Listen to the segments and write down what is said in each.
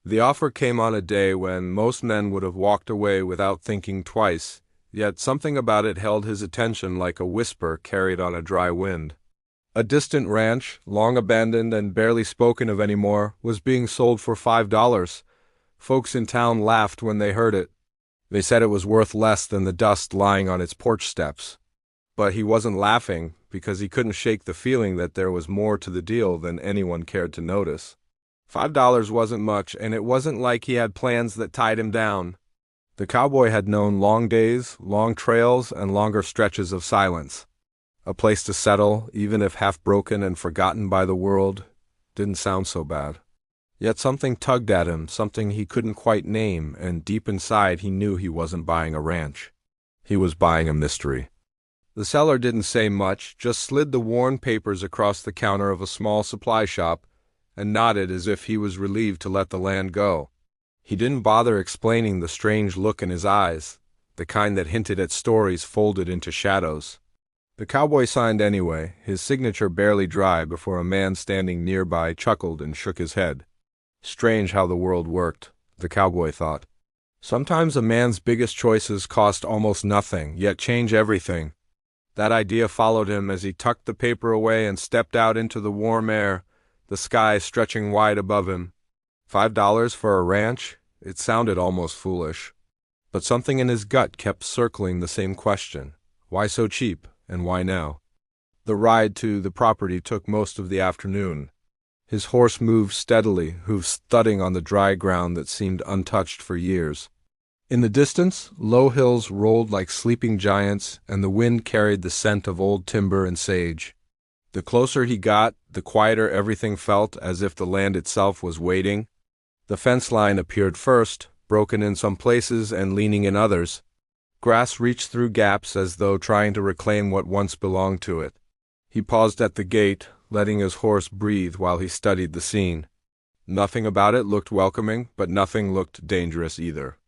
The offer came on a day when most men would have walked away without thinking twice, yet something about it held his attention like a whisper carried on a dry wind. A distant ranch, long abandoned and barely spoken of anymore, was being sold for $5. Folks in town laughed when they heard it. They said it was worth less than the dust lying on its porch steps. But he wasn't laughing because he couldn't shake the feeling that there was more to the deal than anyone cared to notice. $5 wasn't much, and it wasn't like he had plans that tied him down. The cowboy had known long days, long trails, and longer stretches of silence. A place to settle, even if half-broken and forgotten by the world, didn't sound so bad. Yet something tugged at him, something he couldn't quite name, and deep inside he knew he wasn't buying a ranch. He was buying a mystery. The seller didn't say much, just slid the worn papers across the counter of a small supply shop and nodded as if he was relieved to let the land go. He didn't bother explaining the strange look in his eyes, the kind that hinted at stories folded into shadows. The cowboy signed anyway, his signature barely dry before a man standing nearby chuckled and shook his head. Strange how the world worked, the cowboy thought. Sometimes a man's biggest choices cost almost nothing, yet change everything. That idea followed him as he tucked the paper away and stepped out into the warm air, the sky stretching wide above him. $5 for a ranch? It sounded almost foolish. But something in his gut kept circling the same question. Why so cheap, and why now? The ride to the property took most of the afternoon. His horse moved steadily, hooves thudding on the dry ground that seemed untouched for years. In the distance, low hills rolled like sleeping giants, and the wind carried the scent of old timber and sage. The closer he got, the quieter everything felt, as if the land itself was waiting. The fence line appeared first, broken in some places and leaning in others. Grass reached through gaps as though trying to reclaim what once belonged to it. He paused at the gate, letting his horse breathe while he studied the scene. Nothing about it looked welcoming, but nothing looked dangerous either.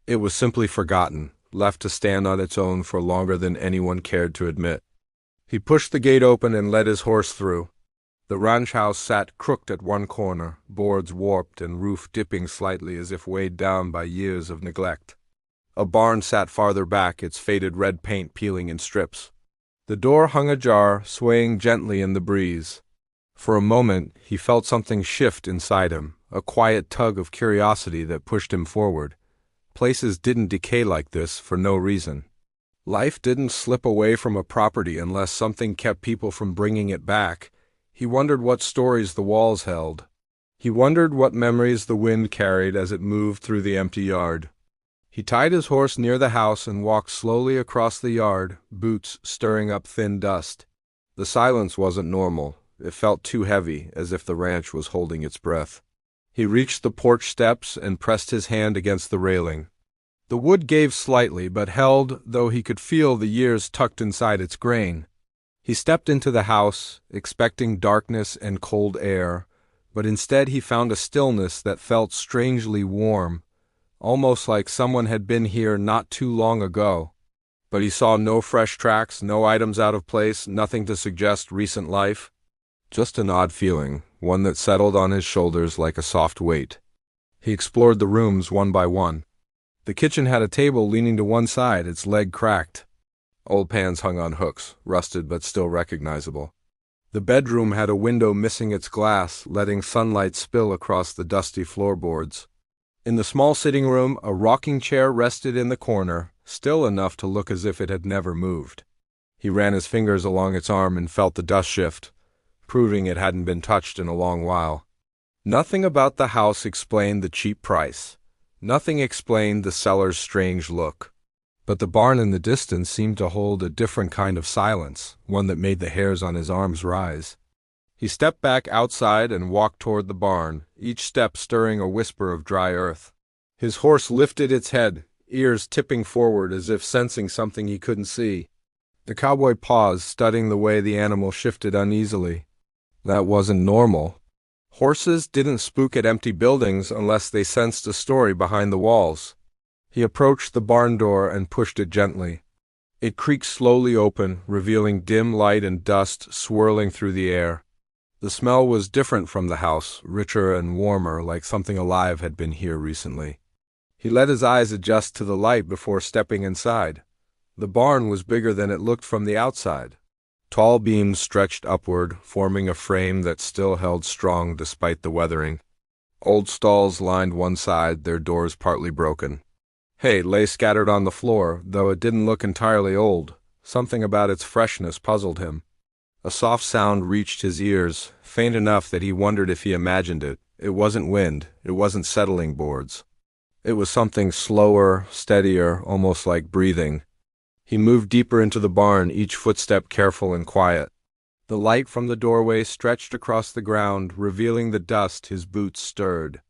It was simply forgotten, left to stand on its own for longer than anyone cared to admit. He pushed the gate open and led his horse through. The ranch house sat crooked at one corner, boards warped and roof dipping slightly as if weighed down by years of neglect. A barn sat farther back, its faded red paint peeling in strips. The door hung ajar, swaying gently in the breeze. For a moment he felt something shift inside him, a quiet tug of curiosity that pushed him forward. Places didn't decay like this for no reason. Life didn't slip away from a property unless something kept people from bringing it back. He wondered what stories the walls held. He wondered what memories the wind carried as it moved through the empty yard. He tied his horse near the house and walked slowly across the yard, boots stirring up thin dust. The silence wasn't normal. It felt too heavy, as if the ranch was holding its breath. He reached the porch steps and pressed his hand against the railing. The wood gave slightly, but held, though he could feel the years tucked inside its grain. He stepped into the house, expecting darkness and cold air, but instead he found a stillness that felt strangely warm, almost like someone had been here not too long ago. But he saw no fresh tracks, no items out of place, nothing to suggest recent life. Just an odd feeling, one that settled on his shoulders like a soft weight. He explored the rooms one by one. The kitchen had a table leaning to one side, its leg cracked. Old pans hung on hooks, rusted but still recognizable. The bedroom had a window missing its glass, letting sunlight spill across the dusty floorboards. In the small sitting room, a rocking chair rested in the corner, still enough to look as if it had never moved. He ran his fingers along its arm and felt the dust shift, proving it hadn't been touched in a long while. Nothing about the house explained the cheap price. Nothing explained the seller's strange look. But the barn in the distance seemed to hold a different kind of silence, one that made the hairs on his arms rise. He stepped back outside and walked toward the barn, each step stirring a whisper of dry earth. His horse lifted its head, ears tipping forward as if sensing something he couldn't see. The cowboy paused, studying the way the animal shifted uneasily. That wasn't normal. Horses didn't spook at empty buildings unless they sensed a story behind the walls. He approached the barn door and pushed it gently. It creaked slowly open, revealing dim light and dust swirling through the air. The smell was different from the house, richer and warmer, like something alive had been here recently. He let his eyes adjust to the light before stepping inside. The barn was bigger than it looked from the outside. Tall beams stretched upward, forming a frame that still held strong despite the weathering. Old stalls lined one side, their doors partly broken. Hay lay scattered on the floor, though it didn't look entirely old. Something about its freshness puzzled him. A soft sound reached his ears, faint enough that he wondered if he imagined it. It wasn't wind, it wasn't settling boards. It was something slower, steadier, almost like breathing. He moved deeper into the barn, each footstep careful and quiet. The light from the doorway stretched across the ground, revealing the dust his boots stirred.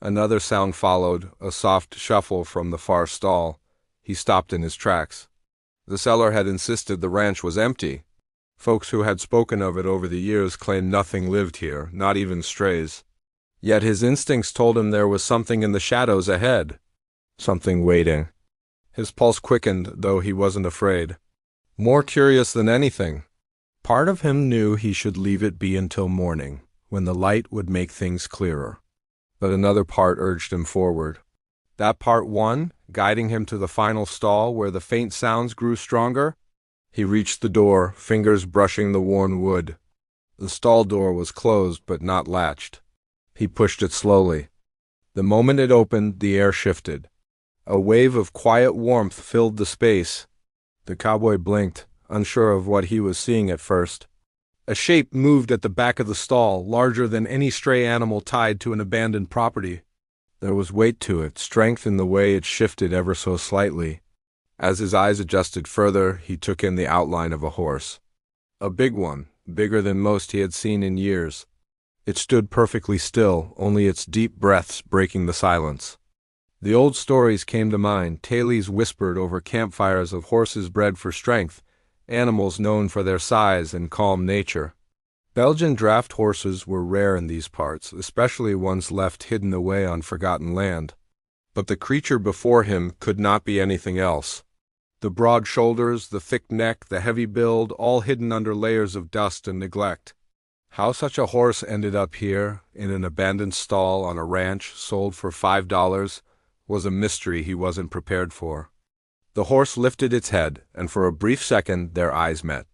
Another sound followed, a soft shuffle from the far stall. He stopped in his tracks. The seller had insisted the ranch was empty. Folks who had spoken of it over the years claimed nothing lived here, not even strays. Yet his instincts told him there was something in the shadows ahead. Something waiting. His pulse quickened, though he wasn't afraid. More curious than anything. Part of him knew he should leave it be until morning, when the light would make things clearer. But another part urged him forward. That part won, guiding him to the final stall where the faint sounds grew stronger. He reached the door, fingers brushing the worn wood. The stall door was closed but not latched. He pushed it slowly. The moment it opened, the air shifted. A wave of quiet warmth filled the space. The cowboy blinked, unsure of what he was seeing at first. A shape moved at the back of the stall, larger than any stray animal tied to an abandoned property. There was weight to it, strength in the way it shifted ever so slightly. As his eyes adjusted further, he took in the outline of a horse. A big one, bigger than most he had seen in years. It stood perfectly still, only its deep breaths breaking the silence. The old stories came to mind, tales whispered over campfires of horses bred for strength, animals known for their size and calm nature. Belgian draft horses were rare in these parts, especially ones left hidden away on forgotten land. But the creature before him could not be anything else. The broad shoulders, the thick neck, the heavy build, all hidden under layers of dust and neglect. How such a horse ended up here, in an abandoned stall on a ranch sold for $5, was a mystery he wasn't prepared for. The horse lifted its head, and for a brief second their eyes met.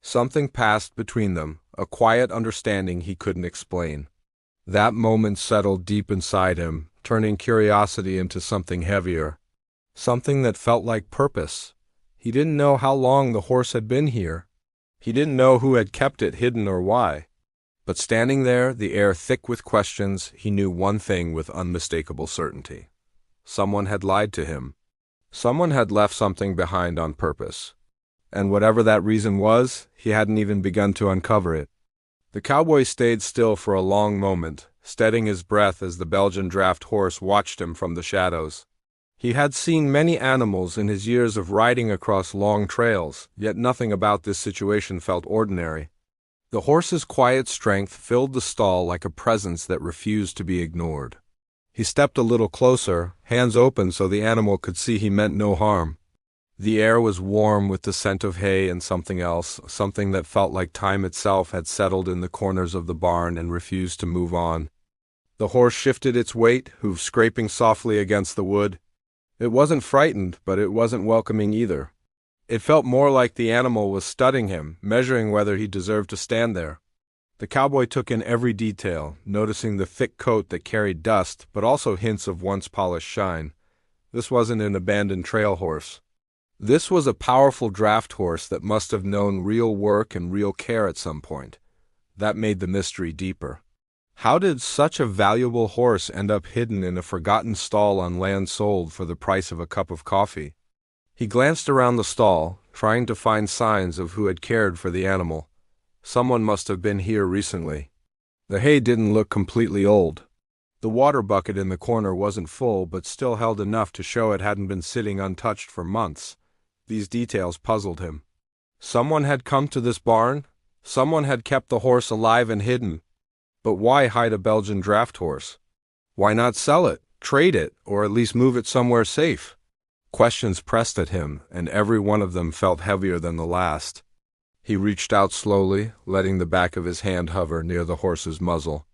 Something passed between them, a quiet understanding he couldn't explain. That moment settled deep inside him, turning curiosity into something heavier. Something that felt like purpose. He didn't know how long the horse had been here. He didn't know who had kept it hidden or why. But standing there, the air thick with questions, he knew one thing with unmistakable certainty. Someone had lied to him. Someone had left something behind on purpose. And whatever that reason was, he hadn't even begun to uncover it. The cowboy stayed still for a long moment, steadying his breath as the Belgian draft horse watched him from the shadows. He had seen many animals in his years of riding across long trails, yet nothing about this situation felt ordinary. The horse's quiet strength filled the stall like a presence that refused to be ignored. He stepped a little closer, hands open so the animal could see he meant no harm. The air was warm with the scent of hay and something else, something that felt like time itself had settled in the corners of the barn and refused to move on. The horse shifted its weight, hooves scraping softly against the wood. It wasn't frightened, but it wasn't welcoming either. It felt more like the animal was studying him, measuring whether he deserved to stand there. The cowboy took in every detail, noticing the thick coat that carried dust, but also hints of once polished shine. This wasn't an abandoned trail horse. This was a powerful draft horse that must have known real work and real care at some point. That made the mystery deeper. How did such a valuable horse end up hidden in a forgotten stall on land sold for the price of a cup of coffee? He glanced around the stall, trying to find signs of who had cared for the animal. Someone must have been here recently. The hay didn't look completely old. The water bucket in the corner wasn't full, but still held enough to show it hadn't been sitting untouched for months. These details puzzled him. Someone had come to this barn. Someone had kept the horse alive and hidden. But why hide a Belgian draft horse? Why not sell it, trade it, or at least move it somewhere safe? Questions pressed at him, and every one of them felt heavier than the last. He reached out slowly, letting the back of his hand hover near the horse's muzzle.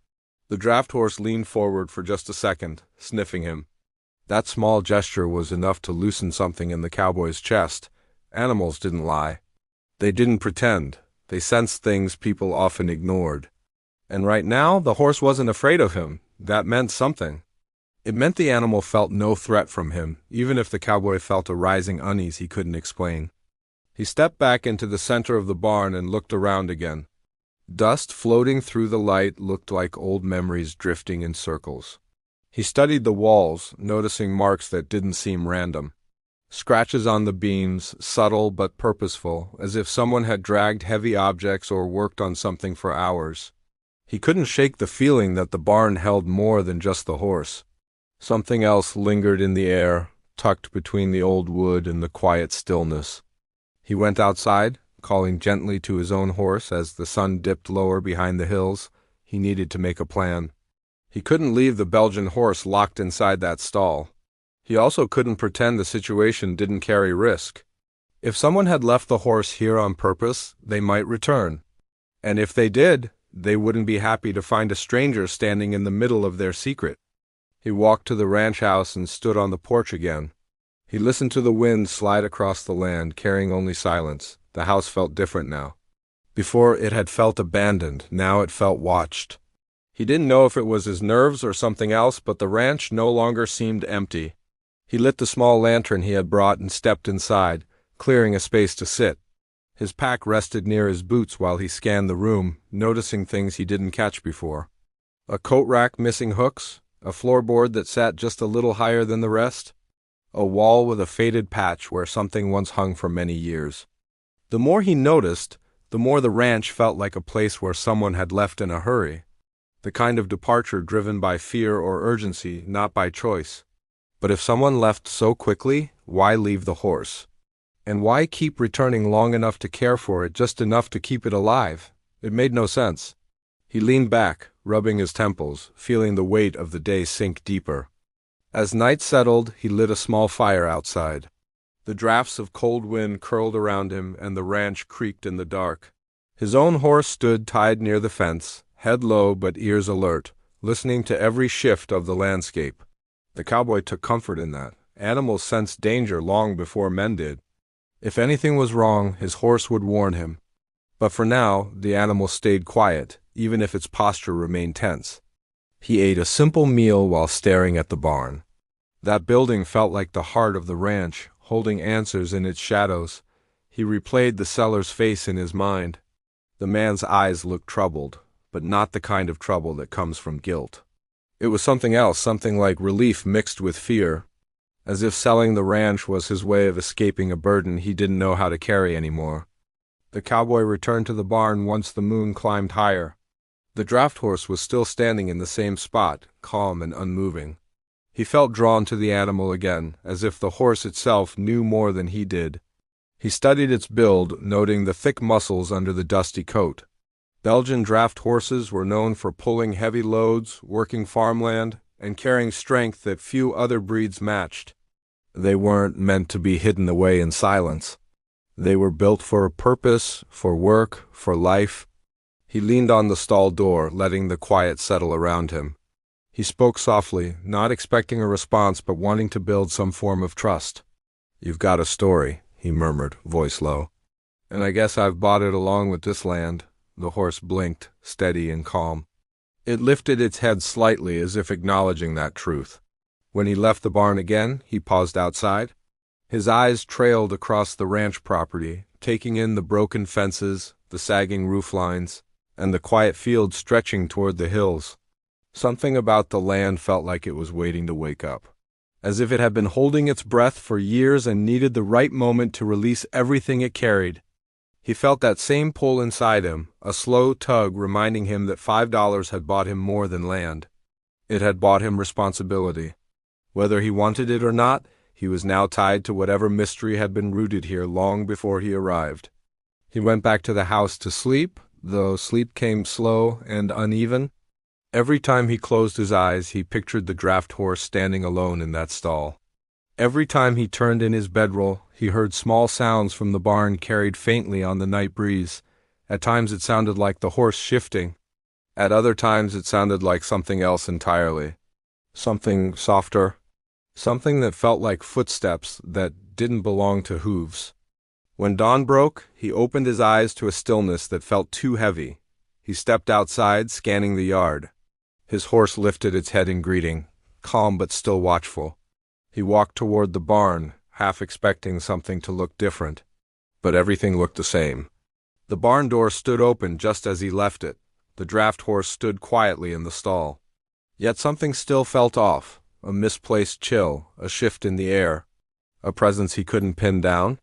The draft horse leaned forward for just a second, sniffing him. That small gesture was enough to loosen something in the cowboy's chest. Animals didn't lie. They didn't pretend. They sensed things people often ignored. And right now, the horse wasn't afraid of him. That meant something. It meant the animal felt no threat from him, even if the cowboy felt a rising unease he couldn't explain. He stepped back into the center of the barn and looked around again. Dust floating through the light looked like old memories drifting in circles. He studied the walls, noticing marks that didn't seem random. Scratches on the beams, subtle but purposeful, as if someone had dragged heavy objects or worked on something for hours. He couldn't shake the feeling that the barn held more than just the horse. Something else lingered in the air, tucked between the old wood and the quiet stillness. He went outside, calling gently to his own horse as the sun dipped lower behind the hills. He needed to make a plan. He couldn't leave the Belgian horse locked inside that stall. He also couldn't pretend the situation didn't carry risk. If someone had left the horse here on purpose, they might return. And if they did, they wouldn't be happy to find a stranger standing in the middle of their secret. He walked to the ranch house and stood on the porch again. He listened to the wind slide across the land, carrying only silence. The house felt different now. Before it had felt abandoned, now it felt watched. He didn't know if it was his nerves or something else, but the ranch no longer seemed empty. He lit the small lantern he had brought and stepped inside, clearing a space to sit. His pack rested near his boots while he scanned the room, noticing things he didn't catch before. A coat rack missing hooks, a floorboard that sat just a little higher than the rest, a wall with a faded patch where something once hung for many years. The more he noticed, the more the ranch felt like a place where someone had left in a hurry. The kind of departure driven by fear or urgency, not by choice. But if someone left so quickly, why leave the horse? And why keep returning long enough to care for it, just enough to keep it alive? It made no sense. He leaned back, rubbing his temples, feeling the weight of the day sink deeper. As night settled, he lit a small fire outside. The drafts of cold wind curled around him, and the ranch creaked in the dark. His own horse stood tied near the fence, head low but ears alert, listening to every shift of the landscape. The cowboy took comfort in that. Animals sensed danger long before men did. If anything was wrong, his horse would warn him. But for now, the animal stayed quiet, even if its posture remained tense. He ate a simple meal while staring at the barn. That building felt like the heart of the ranch, holding answers in its shadows. He replayed the seller's face in his mind. The man's eyes looked troubled, but not the kind of trouble that comes from guilt. It was something else, something like relief mixed with fear, as if selling the ranch was his way of escaping a burden he didn't know how to carry anymore. The cowboy returned to the barn once the moon climbed higher. The draft horse was still standing in the same spot, calm and unmoving. He felt drawn to the animal again, as if the horse itself knew more than he did. He studied its build, noting the thick muscles under the dusty coat. Belgian draft horses were known for pulling heavy loads, working farmland, and carrying strength that few other breeds matched. They weren't meant to be hidden away in silence. They were built for a purpose, for work, for life. He leaned on the stall door, letting the quiet settle around him. He spoke softly, not expecting a response but wanting to build some form of trust. "You've got a story," he murmured, voice low. "And I guess I've bought it along with this land." The horse blinked, steady and calm. It lifted its head slightly as if acknowledging that truth. When he left the barn again, he paused outside. His eyes trailed across the ranch property, taking in the broken fences, the sagging roof lines, and the quiet field stretching toward the hills. Something about the land felt like it was waiting to wake up, as if it had been holding its breath for years and needed the right moment to release everything it carried. He felt that same pull inside him, a slow tug reminding him that $5 had bought him more than land. It had bought him responsibility. Whether he wanted it or not, he was now tied to whatever mystery had been rooted here long before he arrived. He went back to the house to sleep, though sleep came slow and uneven. Every time he closed his eyes, he pictured the draft horse standing alone in that stall. Every time he turned in his bedroll, he heard small sounds from the barn carried faintly on the night breeze. At times it sounded like the horse shifting. At other times it sounded like something else entirely. Something softer. Something that felt like footsteps that didn't belong to hooves. When dawn broke, he opened his eyes to a stillness that felt too heavy. He stepped outside, scanning the yard. His horse lifted its head in greeting, calm but still watchful. He walked toward the barn, half expecting something to look different. But everything looked the same. The barn door stood open just as he left it. The draft horse stood quietly in the stall. Yet something still felt off, a misplaced chill, a shift in the air, a presence he couldn't pin down.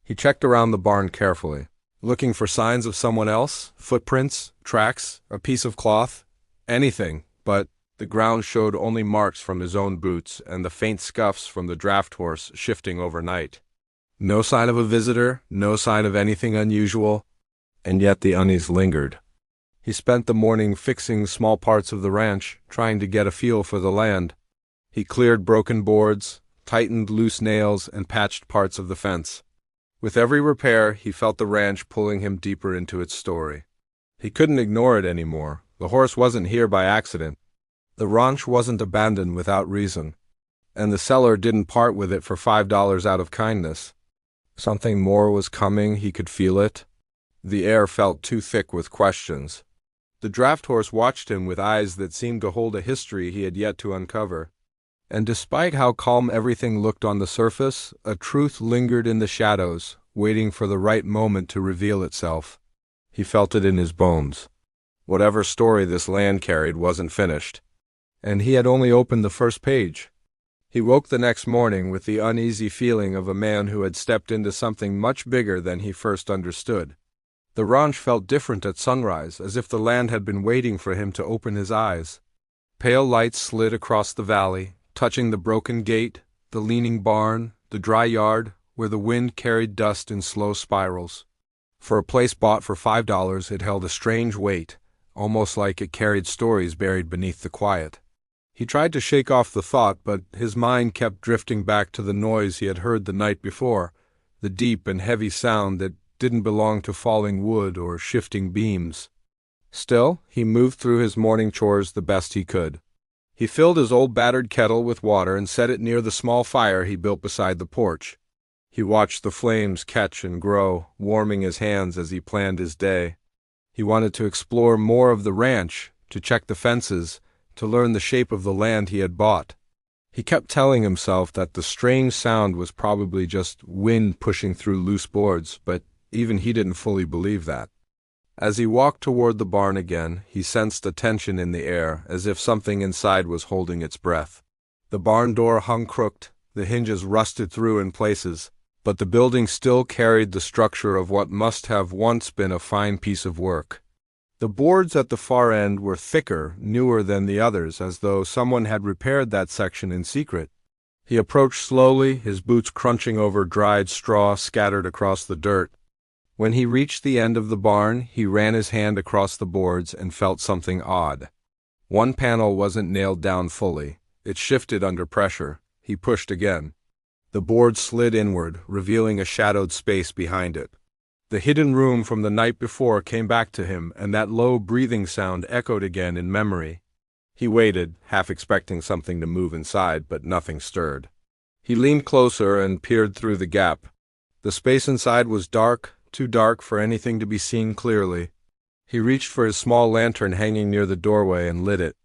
He checked around the barn carefully, looking for signs of someone else, footprints, tracks, a piece of cloth, anything, but the ground showed only marks from his own boots and the faint scuffs from the draft horse shifting overnight. No sign of a visitor, no sign of anything unusual, and yet the unease lingered. He spent the morning fixing small parts of the ranch, trying to get a feel for the land. He cleared broken boards, tightened loose nails, and patched parts of the fence. With every repair, he felt the ranch pulling him deeper into its story. He couldn't ignore it anymore. The horse wasn't here by accident. The ranch wasn't abandoned without reason. And the seller didn't part with it for $5 out of kindness. Something more was coming, he could feel it. The air felt too thick with questions. The draft horse watched him with eyes that seemed to hold a history he had yet to uncover. And despite how calm everything looked on the surface, a truth lingered in the shadows, waiting for the right moment to reveal itself. He felt it in his bones. Whatever story this land carried wasn't finished. And he had only opened the first page. He woke the next morning with the uneasy feeling of a man who had stepped into something much bigger than he first understood. The ranch felt different at sunrise, as if the land had been waiting for him to open his eyes. Pale lights slid across the valley, touching the broken gate, the leaning barn, the dry yard, where the wind carried dust in slow spirals. For a place bought for $5, it held a strange weight, almost like it carried stories buried beneath the quiet. He tried to shake off the thought, but his mind kept drifting back to the noise he had heard the night before, the deep and heavy sound that didn't belong to falling wood or shifting beams. Still, he moved through his morning chores the best he could. He filled his old battered kettle with water and set it near the small fire he built beside the porch. He watched the flames catch and grow, warming his hands as he planned his day. He wanted to explore more of the ranch, to check the fences, to learn the shape of the land he had bought. He kept telling himself that the strange sound was probably just wind pushing through loose boards, but even he didn't fully believe that. As he walked toward the barn again, he sensed a tension in the air, as if something inside was holding its breath. The barn door hung crooked, the hinges rusted through in places, but the building still carried the structure of what must have once been a fine piece of work. The boards at the far end were thicker, newer than the others, as though someone had repaired that section in secret. He approached slowly, his boots crunching over dried straw scattered across the dirt. When he reached the end of the barn, he ran his hand across the boards and felt something odd. One panel wasn't nailed down fully. It shifted under pressure. He pushed again. The board slid inward, revealing a shadowed space behind it. The hidden room from the night before came back to him, and that low breathing sound echoed again in memory. He waited, half expecting something to move inside, but nothing stirred. He leaned closer and peered through the gap. The space inside was dark, too dark for anything to be seen clearly. He reached for his small lantern hanging near the doorway and lit it.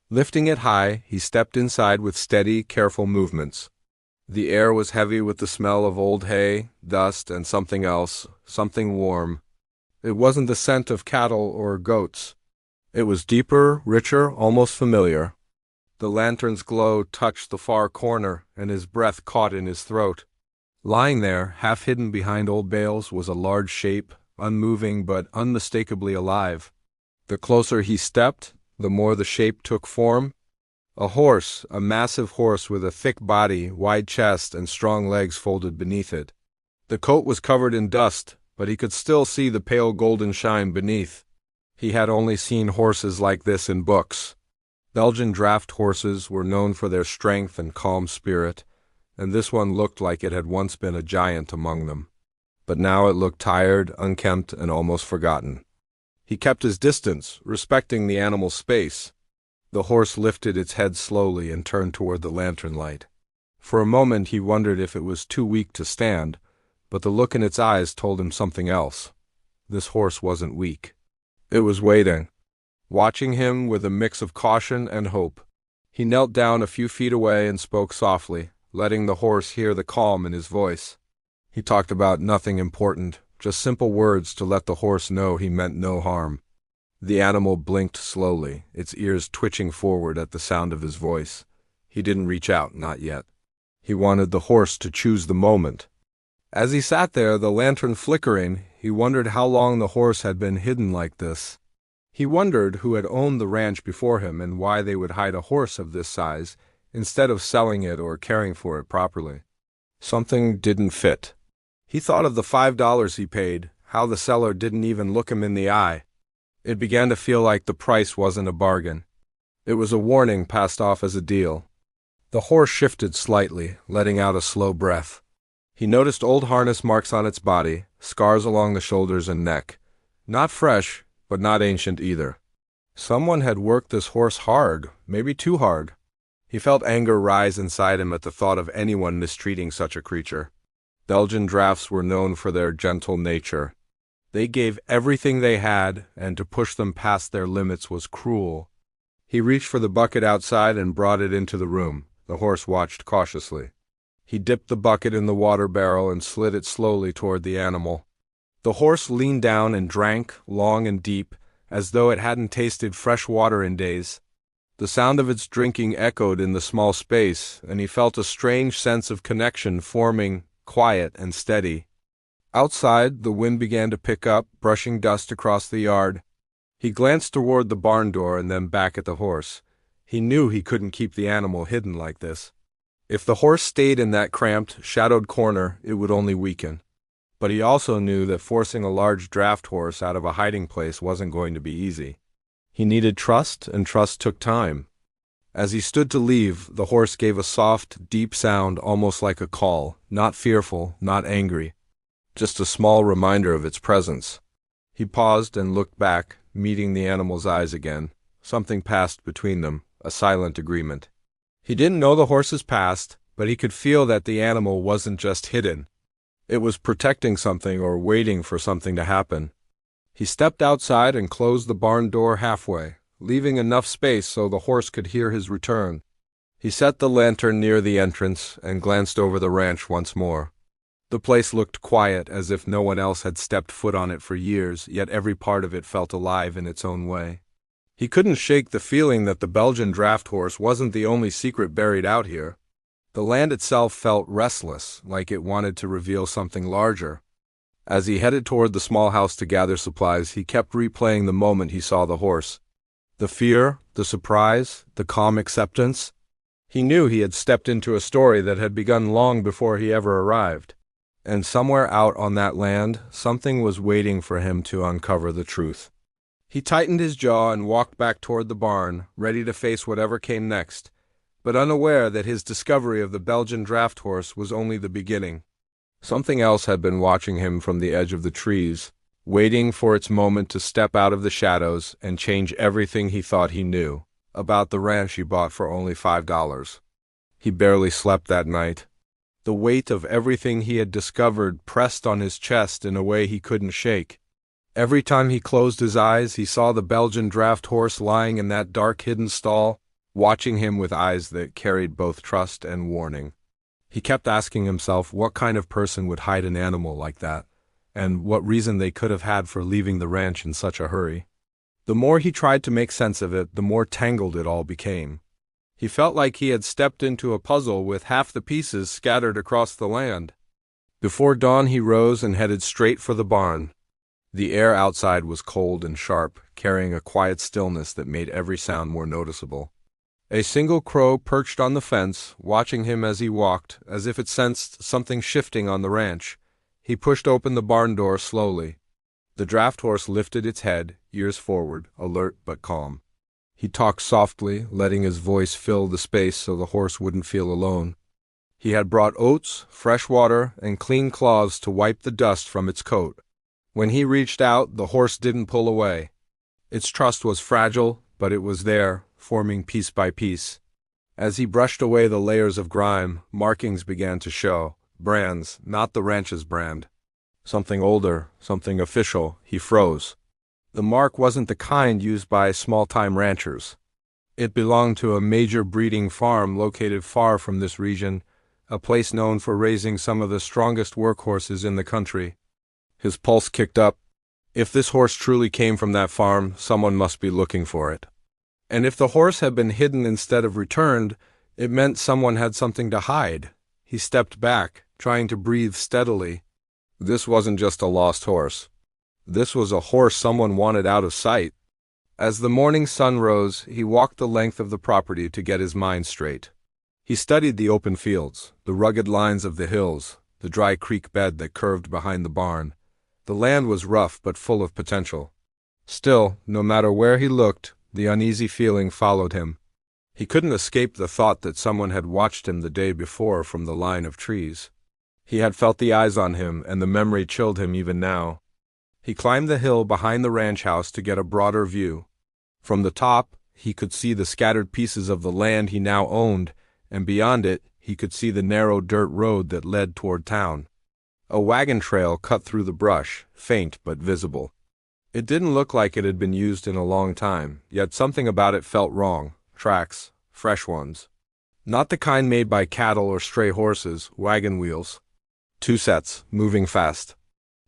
Lifting it high, he stepped inside with steady, careful movements. The air was heavy with the smell of old hay, dust, and something else, something warm. It wasn't the scent of cattle or goats. It was deeper, richer, almost familiar. The lantern's glow touched the far corner, and his breath caught in his throat. Lying there, half hidden behind old bales, was a large shape, unmoving but unmistakably alive. The closer he stepped, the more the shape took form. A horse, a massive horse with a thick body, wide chest, and strong legs folded beneath it. The coat was covered in dust, but he could still see the pale golden shine beneath. He had only seen horses like this in books. Belgian draft horses were known for their strength and calm spirit, and this one looked like it had once been a giant among them. But now it looked tired, unkempt, and almost forgotten. He kept his distance, respecting the animal's space. The horse lifted its head slowly and turned toward the lantern light. For a moment he wondered if it was too weak to stand, but the look in its eyes told him something else. This horse wasn't weak. It was waiting, watching him with a mix of caution and hope. He knelt down a few feet away and spoke softly, letting the horse hear the calm in his voice. He talked about nothing important, just simple words to let the horse know he meant no harm. The animal blinked slowly, its ears twitching forward at the sound of his voice. He didn't reach out, not yet. He wanted the horse to choose the moment. As he sat there, the lantern flickering, he wondered how long the horse had been hidden like this. He wondered who had owned the ranch before him and why they would hide a horse of this size instead of selling it or caring for it properly. Something didn't fit. He thought of the $5 he paid, how the seller didn't even look him in the eye. It began to feel like the price wasn't a bargain. It was a warning passed off as a deal. The horse shifted slightly, letting out a slow breath. He noticed old harness marks on its body, scars along the shoulders and neck. Not fresh, but not ancient either. Someone had worked this horse hard, maybe too hard. He felt anger rise inside him at the thought of anyone mistreating such a creature. Belgian drafts were known for their gentle nature. They gave everything they had, and to push them past their limits was cruel. He reached for the bucket outside and brought it into the room. The horse watched cautiously. He dipped the bucket in the water barrel and slid it slowly toward the animal. The horse leaned down and drank, long and deep, as though it hadn't tasted fresh water in days. The sound of its drinking echoed in the small space, and he felt a strange sense of connection forming, quiet and steady. Outside, the wind began to pick up, brushing dust across the yard. He glanced toward the barn door and then back at the horse. He knew he couldn't keep the animal hidden like this. If the horse stayed in that cramped, shadowed corner, it would only weaken. But he also knew that forcing a large draft horse out of a hiding place wasn't going to be easy. He needed trust, and trust took time. As he stood to leave, the horse gave a soft, deep sound almost like a call, not fearful, not angry. Just a small reminder of its presence. He paused and looked back, meeting the animal's eyes again. Something passed between them, a silent agreement. He didn't know the horse's past, but he could feel that the animal wasn't just hidden. It was protecting something or waiting for something to happen. He stepped outside and closed the barn door halfway, leaving enough space so the horse could hear his return. He set the lantern near the entrance and glanced over the ranch once more. The place looked quiet, as if no one else had stepped foot on it for years, yet every part of it felt alive in its own way. He couldn't shake the feeling that the Belgian draft horse wasn't the only secret buried out here. The land itself felt restless, like it wanted to reveal something larger. As he headed toward the small house to gather supplies, he kept replaying the moment he saw the horse. The fear, the surprise, the calm acceptance. He knew he had stepped into a story that had begun long before he ever arrived. And somewhere out on that land, something was waiting for him to uncover the truth. He tightened his jaw and walked back toward the barn, ready to face whatever came next, but unaware that his discovery of the Belgian draft horse was only the beginning. Something else had been watching him from the edge of the trees, waiting for its moment to step out of the shadows and change everything he thought he knew about the ranch he bought for only $5. He barely slept that night. The weight of everything he had discovered pressed on his chest in a way he couldn't shake. Every time he closed his eyes, he saw the Belgian draft horse lying in that dark hidden stall, watching him with eyes that carried both trust and warning. He kept asking himself what kind of person would hide an animal like that, and what reason they could have had for leaving the ranch in such a hurry. The more he tried to make sense of it, the more tangled it all became. He felt like he had stepped into a puzzle with half the pieces scattered across the land. Before dawn he rose and headed straight for the barn. The air outside was cold and sharp, carrying a quiet stillness that made every sound more noticeable. A single crow perched on the fence, watching him as he walked, as if it sensed something shifting on the ranch. He pushed open the barn door slowly. The draft horse lifted its head, ears forward, alert but calm. He talked softly, letting his voice fill the space so the horse wouldn't feel alone. He had brought oats, fresh water, and clean cloths to wipe the dust from its coat. When he reached out, the horse didn't pull away. Its trust was fragile, but it was there, forming piece by piece. As he brushed away the layers of grime, markings began to show. Brands, not the ranch's brand. Something older, something official. He froze. The mark wasn't the kind used by small-time ranchers. It belonged to a major breeding farm located far from this region, a place known for raising some of the strongest workhorses in the country. His pulse kicked up. If this horse truly came from that farm, someone must be looking for it. And if the horse had been hidden instead of returned, it meant someone had something to hide. He stepped back, trying to breathe steadily. This wasn't just a lost horse. This was a horse someone wanted out of sight. As the morning sun rose, he walked the length of the property to get his mind straight. He studied the open fields, the rugged lines of the hills, the dry creek bed that curved behind the barn. The land was rough but full of potential. Still, no matter where he looked, the uneasy feeling followed him. He couldn't escape the thought that someone had watched him the day before from the line of trees. He had felt the eyes on him, and the memory chilled him even now. He climbed the hill behind the ranch house to get a broader view. From the top, he could see the scattered pieces of the land he now owned, and beyond it, he could see the narrow dirt road that led toward town. A wagon trail cut through the brush, faint but visible. It didn't look like it had been used in a long time, yet something about it felt wrong. Tracks, fresh ones. Not the kind made by cattle or stray horses, wagon wheels. 2 sets, moving fast.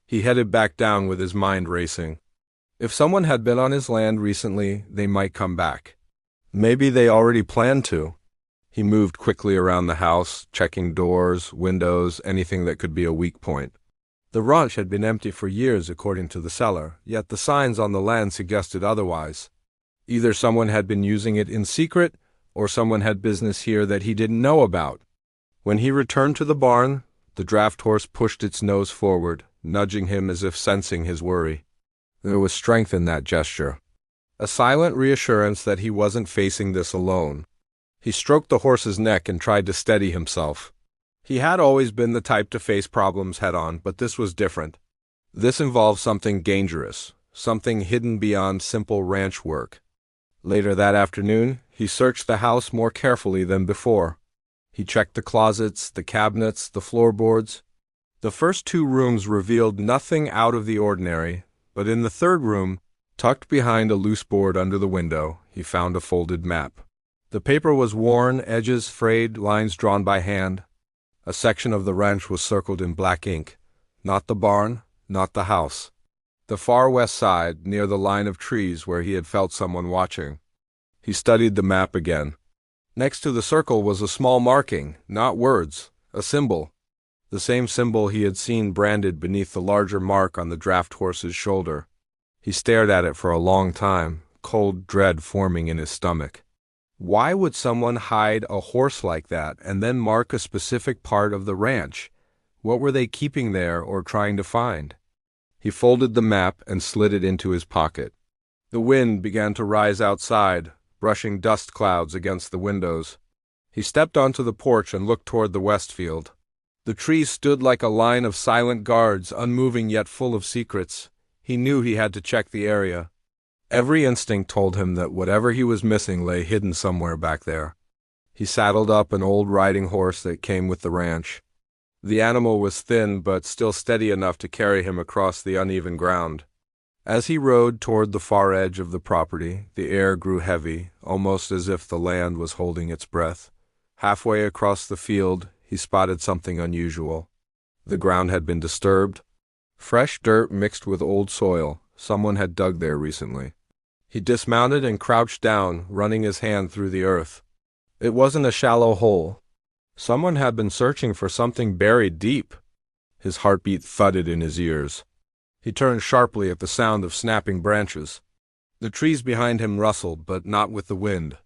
He headed back down with his mind racing. If someone had been on his land recently, they might come back. Maybe they already planned to. He moved quickly around the house, checking doors, windows, anything that could be a weak point. The ranch had been empty for years, according to the seller, yet the signs on the land suggested otherwise. Either someone had been using it in secret, or someone had business here that he didn't know about. When he returned to the barn, the draft horse pushed its nose forward, nudging him as if sensing his worry. There was strength in that gesture. A silent reassurance that he wasn't facing this alone. He stroked the horse's neck and tried to steady himself. He had always been the type to face problems head-on, but this was different. This involved something dangerous, something hidden beyond simple ranch work. Later that afternoon, he searched the house more carefully than before. He checked the closets, the cabinets, the floorboards. The first 2 rooms revealed nothing out of the ordinary, but in the third room, tucked behind a loose board under the window, he found a folded map. The paper was worn, edges frayed, lines drawn by hand. A section of the ranch was circled in black ink. Not the barn, not the house. The far west side, near the line of trees where he had felt someone watching. He studied the map again. Next to the circle was a small marking, not words, a symbol. The same symbol he had seen branded beneath the larger mark on the draft horse's shoulder. He stared at it for a long time, cold dread forming in his stomach. Why would someone hide a horse like that and then mark a specific part of the ranch? What were they keeping there or trying to find? He folded the map and slid it into his pocket. The wind began to rise outside, brushing dust clouds against the windows. He stepped onto the porch and looked toward the west field. The trees stood like a line of silent guards, unmoving yet full of secrets. He knew he had to check the area. Every instinct told him that whatever he was missing lay hidden somewhere back there. He saddled up an old riding horse that came with the ranch. The animal was thin but still steady enough to carry him across the uneven ground. As he rode toward the far edge of the property, the air grew heavy, almost as if the land was holding its breath. Halfway across the field, he spotted something unusual. The ground had been disturbed. Fresh dirt mixed with old soil. Someone had dug there recently. He dismounted and crouched down, running his hand through the earth. It wasn't a shallow hole. Someone had been searching for something buried deep. His heartbeat thudded in his ears. He turned sharply at the sound of snapping branches. The trees behind him rustled, but not with the wind.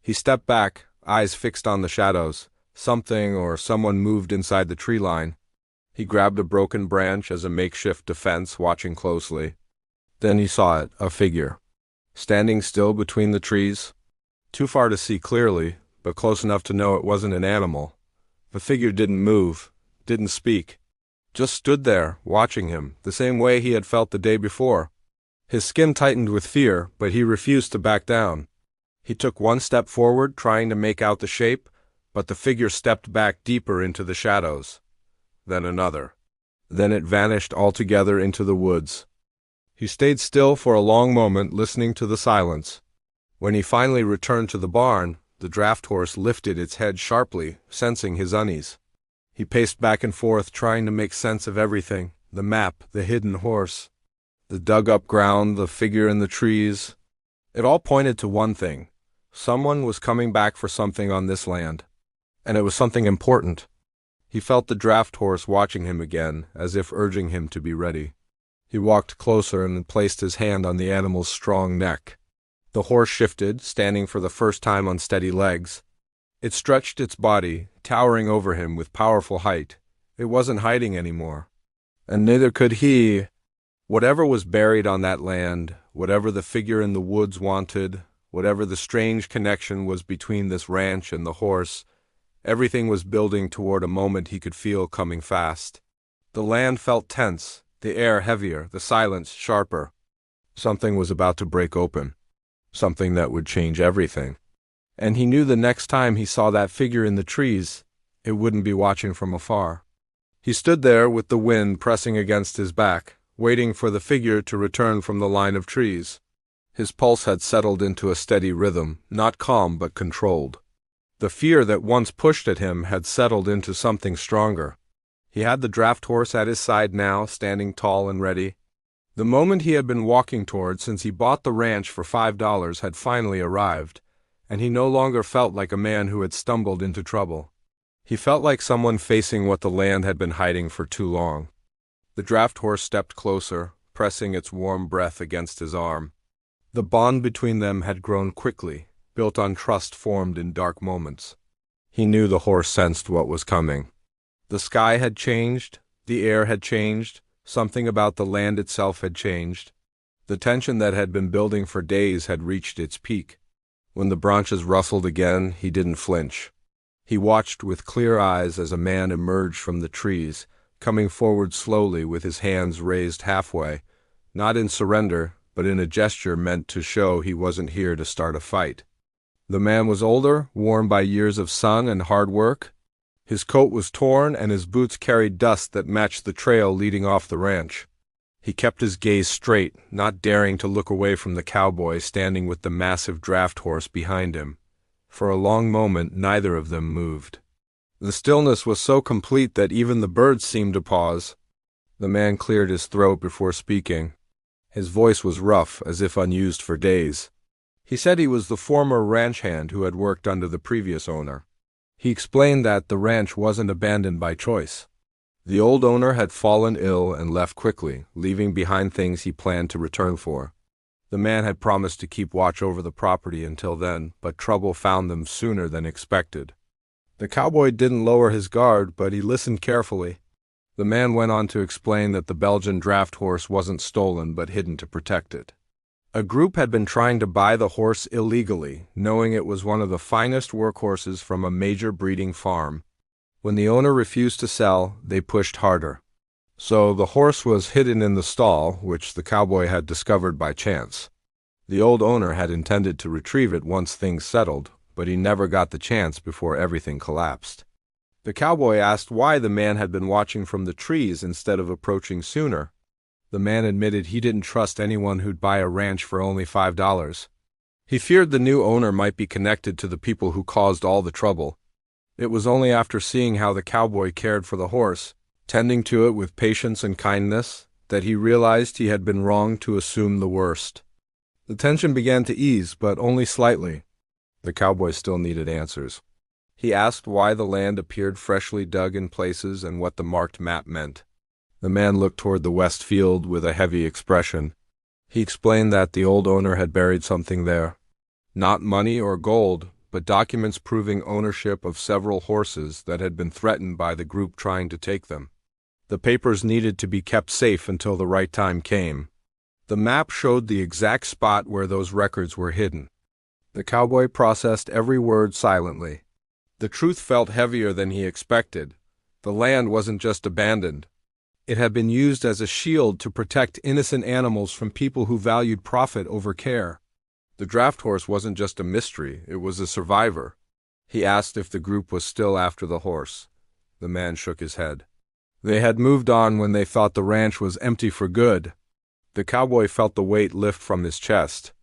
He stepped back, eyes fixed on the shadows. Something or someone moved inside the tree line. He grabbed a broken branch as a makeshift defense, watching closely. Then he saw it, a figure. Standing still between the trees. Too far to see clearly, but close enough to know it wasn't an animal. The figure didn't move, didn't speak. Just stood there, watching him, the same way he had felt the day before. His skin tightened with fear, but he refused to back down. He took one step forward, trying to make out the shape, but the figure stepped back deeper into the shadows. Then another. Then it vanished altogether into the woods. He stayed still for a long moment, listening to the silence. When he finally returned to the barn, the draft horse lifted its head sharply, sensing his unease. He paced back and forth, trying to make sense of everything: the map, the hidden horse, the dug-up ground, the figure in the trees. It all pointed to one thing. Someone was coming back for something on this land. And it was something important. He felt the draft horse watching him again, as if urging him to be ready. He walked closer and placed his hand on the animal's strong neck. The horse shifted, standing for the first time on steady legs. It stretched its body, towering over him with powerful height. It wasn't hiding anymore. And neither could he. Whatever was buried on that land, whatever the figure in the woods wanted, whatever the strange connection was between this ranch and the horse, everything was building toward a moment he could feel coming fast. The land felt tense, the air heavier, the silence sharper. Something was about to break open. Something that would change everything. And he knew the next time he saw that figure in the trees, it wouldn't be watching from afar. He stood there with the wind pressing against his back, waiting for the figure to return from the line of trees. His pulse had settled into a steady rhythm, not calm but controlled. The fear that once pushed at him had settled into something stronger. He had the draft horse at his side now, standing tall and ready. The moment he had been walking toward since he bought the ranch for $5 had finally arrived, and he no longer felt like a man who had stumbled into trouble. He felt like someone facing what the land had been hiding for too long. The draft horse stepped closer, pressing its warm breath against his arm. The bond between them had grown quickly, built on trust formed in dark moments. He knew the horse sensed what was coming. The sky had changed, the air had changed, something about the land itself had changed. The tension that had been building for days had reached its peak. When the branches rustled again, he didn't flinch. He watched with clear eyes as a man emerged from the trees, coming forward slowly with his hands raised halfway, not in surrender, but in a gesture meant to show he wasn't here to start a fight. The man was older, worn by years of sun and hard work. His coat was torn and his boots carried dust that matched the trail leading off the ranch. He kept his gaze straight, not daring to look away from the cowboy standing with the massive draft horse behind him. For a long moment, neither of them moved. The stillness was so complete that even the birds seemed to pause. The man cleared his throat before speaking. His voice was rough, as if unused for days. He said he was the former ranch hand who had worked under the previous owner. He explained that the ranch wasn't abandoned by choice. The old owner had fallen ill and left quickly, leaving behind things he planned to return for. The man had promised to keep watch over the property until then, but trouble found them sooner than expected. The cowboy didn't lower his guard, but he listened carefully. The man went on to explain that the Belgian draft horse wasn't stolen but hidden to protect it. A group had been trying to buy the horse illegally, knowing it was one of the finest workhorses from a major breeding farm. When the owner refused to sell, they pushed harder. So the horse was hidden in the stall, which the cowboy had discovered by chance. The old owner had intended to retrieve it once things settled, but he never got the chance before everything collapsed. The cowboy asked why the man had been watching from the trees instead of approaching sooner. The man admitted he didn't trust anyone who'd buy a ranch for only $5. He feared the new owner might be connected to the people who caused all the trouble. It was only after seeing how the cowboy cared for the horse, tending to it with patience and kindness, that he realized he had been wrong to assume the worst. The tension began to ease, but only slightly. The cowboy still needed answers. He asked why the land appeared freshly dug in places and what the marked map meant. The man looked toward the west field with a heavy expression. He explained that the old owner had buried something there. Not money or gold, but documents proving ownership of several horses that had been threatened by the group trying to take them. The papers needed to be kept safe until the right time came. The map showed the exact spot where those records were hidden. The cowboy processed every word silently. The truth felt heavier than he expected. The land wasn't just abandoned. It had been used as a shield to protect innocent animals from people who valued profit over care. The draft horse wasn't just a mystery, it was a survivor. He asked if the group was still after the horse. The man shook his head. They had moved on when they thought the ranch was empty for good. The cowboy felt the weight lift from his chest.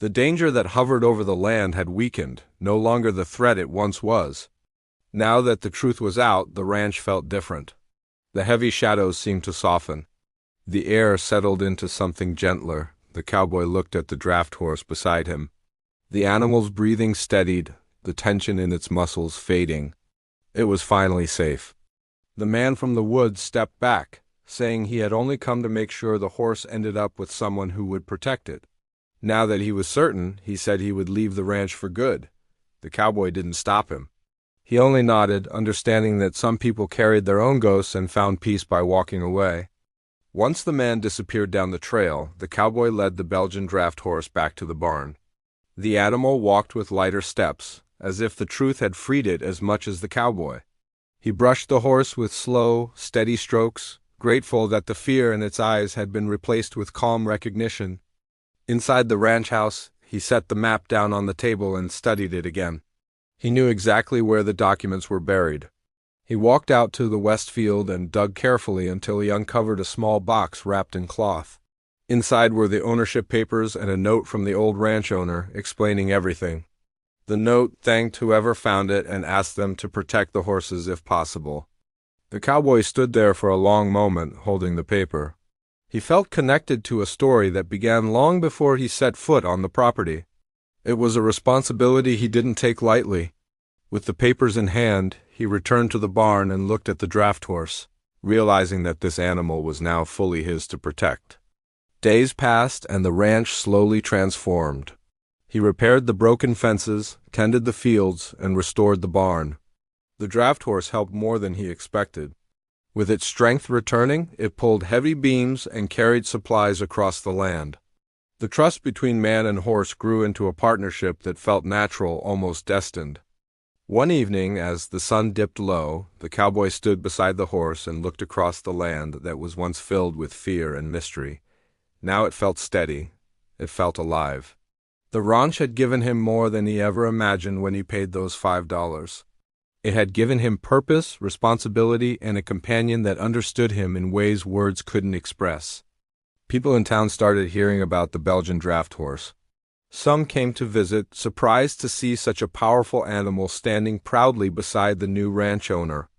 The danger that hovered over the land had weakened, no longer the threat it once was. Now that the truth was out, the ranch felt different. The heavy shadows seemed to soften. The air settled into something gentler. The cowboy looked at the draft horse beside him. The animal's breathing steadied, the tension in its muscles fading. It was finally safe. The man from the woods stepped back, saying he had only come to make sure the horse ended up with someone who would protect it. Now that he was certain, he said he would leave the ranch for good. The cowboy didn't stop him. He only nodded, understanding that some people carried their own ghosts and found peace by walking away. Once the man disappeared down the trail, the cowboy led the Belgian draft horse back to the barn. The animal walked with lighter steps, as if the truth had freed it as much as the cowboy. He brushed the horse with slow, steady strokes, grateful that the fear in its eyes had been replaced with calm recognition. Inside the ranch house, he set the map down on the table and studied it again. He knew exactly where the documents were buried. He walked out to the west field and dug carefully until he uncovered a small box wrapped in cloth. Inside were the ownership papers and a note from the old ranch owner explaining everything. The note thanked whoever found it and asked them to protect the horses if possible. The cowboy stood there for a long moment, holding the paper. He felt connected to a story that began long before he set foot on the property. It was a responsibility he didn't take lightly. With the papers in hand, he returned to the barn and looked at the draft horse, realizing that this animal was now fully his to protect. Days passed and the ranch slowly transformed. He repaired the broken fences, tended the fields, and restored the barn. The draft horse helped more than he expected. With its strength returning, it pulled heavy beams and carried supplies across the land. The trust between man and horse grew into a partnership that felt natural, almost destined. One evening, as the sun dipped low, the cowboy stood beside the horse and looked across the land that was once filled with fear and mystery. Now it felt steady. It felt alive. The ranch had given him more than he ever imagined when he paid those $5. It had given him purpose, responsibility, and a companion that understood him in ways words couldn't express. People in town started hearing about the Belgian draft horse. Some came to visit, surprised to see such a powerful animal standing proudly beside the new ranch owner.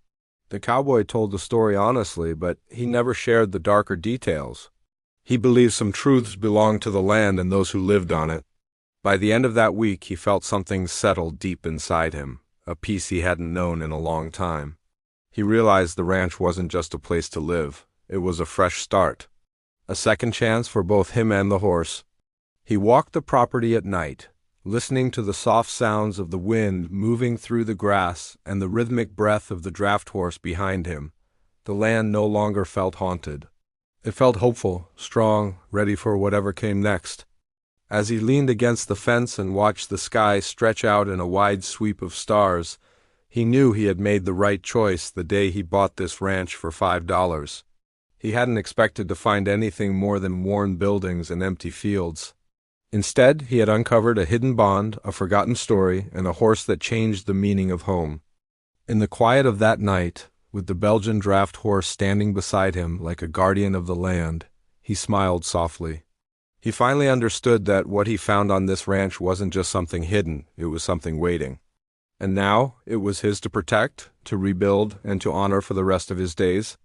The cowboy told the story honestly, but he never shared the darker details. He believed some truths belonged to the land and those who lived on it. By the end of that week, he felt something settle deep inside him, a peace he hadn't known in a long time. He realized the ranch wasn't just a place to live, it was a fresh start. A second chance for both him and the horse. He walked the property at night, listening to the soft sounds of the wind moving through the grass and the rhythmic breath of the draft horse behind him. The land no longer felt haunted. It felt hopeful, strong, ready for whatever came next. As he leaned against the fence and watched the sky stretch out in a wide sweep of stars, he knew he had made the right choice the day he bought this ranch for $5. He hadn't expected to find anything more than worn buildings and empty fields. Instead, he had uncovered a hidden bond, a forgotten story, and a horse that changed the meaning of home. In the quiet of that night, with the Belgian draft horse standing beside him like a guardian of the land, he smiled softly. He finally understood that what he found on this ranch wasn't just something hidden, it was something waiting. And now, it was his to protect, to rebuild, and to honor for the rest of his days.